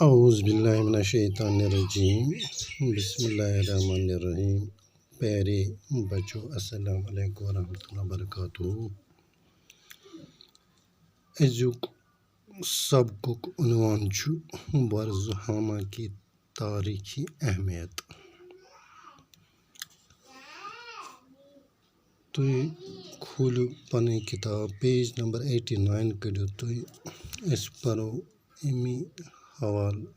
اعوذ باللہ من الشیطان الرجیم بسم اللہ الرحمن الرحیم۔ پیارے بچوں، السلام علیکم ورحمۃ اللہ وبرکاتہ۔ أزیُک سبقُک عنوان چھُ برزہامہ کی تاریخی اہمیت۔ تُہۍ کھوٗلِو پنٕنۍ کِتاب پیج نمبر 89 کٔڑِو تُہۍ، أسۍ پرو امی حوالہٕ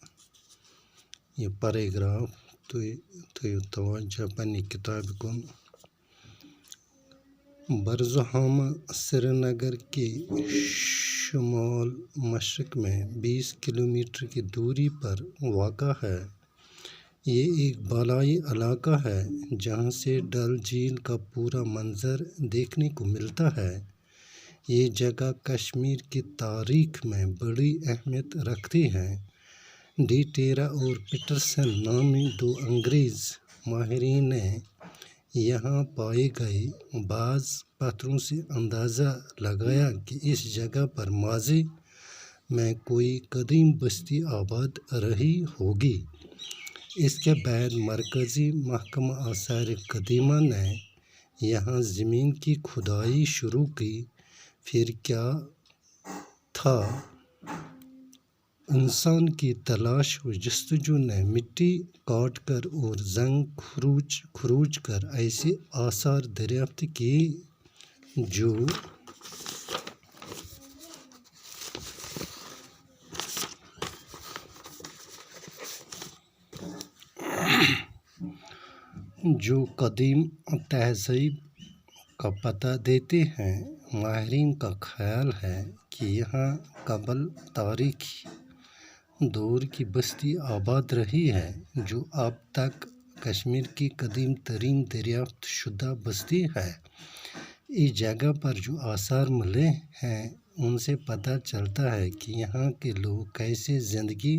یہ پیراگراف۔ تُہۍ تھٲیِو توجہ پننہِ کتابہِ کُن۔ برزہامہ سری نگر کے شمال مشرق میں 20 کلومیٹر کی دوری پر واقع ہے۔ یہ ایک بالائی علاقہ ہے جہاں سے ڈل جھیل کا پورا منظر دیکھنے کو ملتا ہے۔ یہ جگہ کشمیر کی تاریخ میں بڑی اہمیت رکھتی ہے۔ ڈی ٹیرا اور پیٹرسن نامی دو انگریز ماہرین نے یہاں پائے گئے بعض پتھروں سے اندازہ لگایا کہ اس جگہ پر ماضی میں کوئی قدیم بستی آباد رہی ہوگی۔ اس کے بعد مرکزی محکمہ آثار قدیمہ نے یہاں زمین کی کھدائی شروع کی۔ پھر کیا تھا؟ انسان کی تلاش و جستجو نے مٹی کاٹ کر اور زنگ کھروچ کر ایسے آثار دریافت کیے جو قدیم تہذیب کا پتہ دیتے ہیں۔ ماہرین کا خیال ہے کہ یہاں قبل تاریخی دور کی بستی آباد رہی ہے، جو اب تک کشمیر کی قدیم ترین دریافت شدہ بستی ہے۔ اس جگہ پر جو آثار ملے ہیں ان سے پتہ چلتا ہے کہ یہاں کے لوگ کیسے زندگی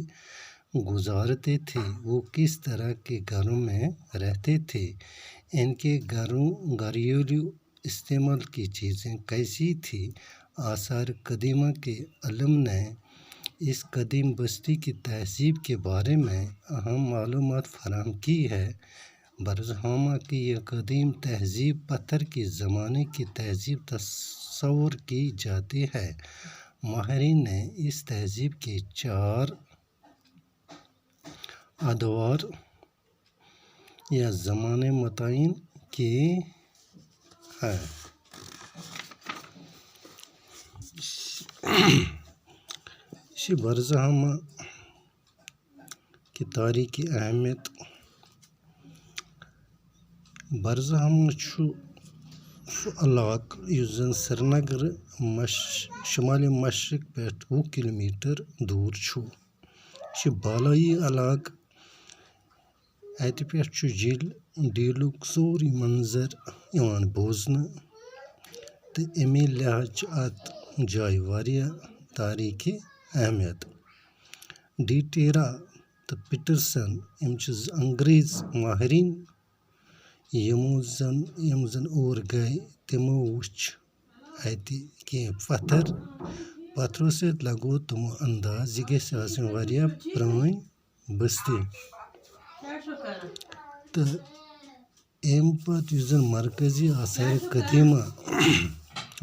گزارتے تھے، وہ کس طرح کے گھروں میں رہتے تھے، ان کے گھریلو استعمال کی چیزیں کیسی تھیں۔ آثار قدیمہ کے علم نے اس قدیم بستی کی تہذیب کے بارے میں اہم معلومات فراہم کی ہے۔ برزہامہ کی یہ قدیم تہذیب پتھر کے زمانے کی تہذیب تصور کی جاتی ہے۔ ماہرین نے اس تہذیب کے 4 ادوار یا زمانے متعین کیے ہیں۔ برزہامہ کی تاریخی اہمیت۔ برزہامہ چھُ سُہ علاقہٕ یُس زن سری نگر شمال مشرق پٮ۪ٹھ 20 کلومیٹر دوٗر چھُ۔ یہِ چھُ بالٲیی علاقہٕ۔ اَتہِ پٮ۪ٹھ چھُ ڈیٖلُک سورُے منظر یِوان بوزنہٕ، تہٕ اَمے لحاظ چھِ اَتھ جایہِ واریاہ تاریخی اہمیت۔ ڈی ٹیرا تہٕ پیٹرسن یِم چھِ 2 انگریز ماہرین یِم زن اور گٔے۔ تِمو وُچھ اَتہِ کینٛہہ پتھرو سۭتۍ لگوو تِمو انداز یہِ گژھِ آسٕنۍ واریاہ پرٛٲنۍ بستی۔ تہٕ اَمہِ پتہٕ یُس زن مرکزی آثار قدیمہ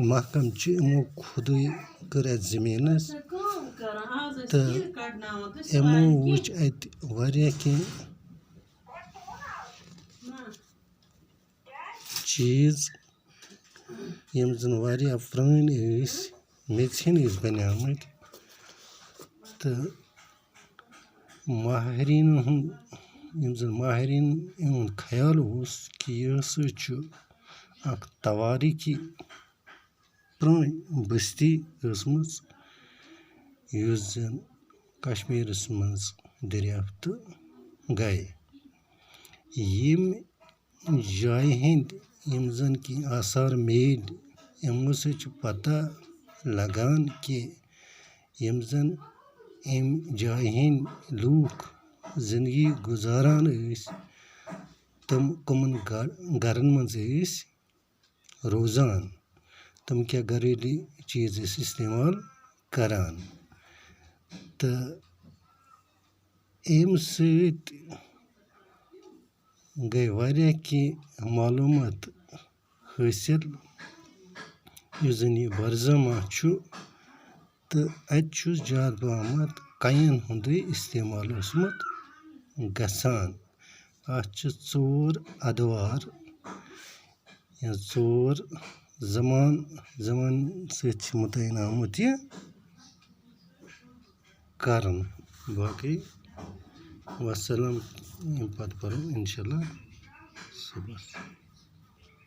محکمہٕ چھُ، یِمو کھُدٲے کٔر اَتھ زمیٖنس، تہٕ یِمو وُچھ اَتہِ واریاہ کینٛہہ چیٖز یِم زن واریاہ پرٛٲنۍ ٲسۍ، میٚژِ ہِنٛدۍ ٲسۍ بنیٛامٕتۍ، تہٕ ماہریٖنن ہُنٛد خیال اوس کہِ یہِ ہسا چھُ اکھ تواریٖخی پرٛٲنۍ بستی ٲسمٕژ یُس زن کشمیٖرس منٛز دریافت گٔے۔ ییٚمہِ جایہِ ہٕنٛدۍ یِم زن کینٛہہ آثار میٖلۍ، یِمو سۭتۍ چھُ پتہ لگان کہِ یِم زن اَمہِ جایہِ ہٕنٛدۍ لوٗکھ زندگی گُزاران ٲسۍ، تِم کٕمن گرن منٛز ٲسۍ روزان، تِم کیٛاہ گھریلو چیٖز ٲسۍ استعمال کران، تہٕ اَمہِ سۭتۍ گٔے واریاہ کینٛہہ معلوٗمات حٲصِل یُس زَن یہِ برزما چھُ تہٕ اَتہِ چھُ زیادٕ پَہمَتھ کَنٮ۪ن ہُنٛدُے اِستعمال اوسمُت گژھان. اَتھ چھِ 4 اَدوار یا 4 زَمان سۭتۍ چھِ مُتعین آمُت یہِ کرنہٕ. باقٕے وَسَلام. ییٚمہِ پَتہٕ پَرو اِنشاء اللہ صُبحس.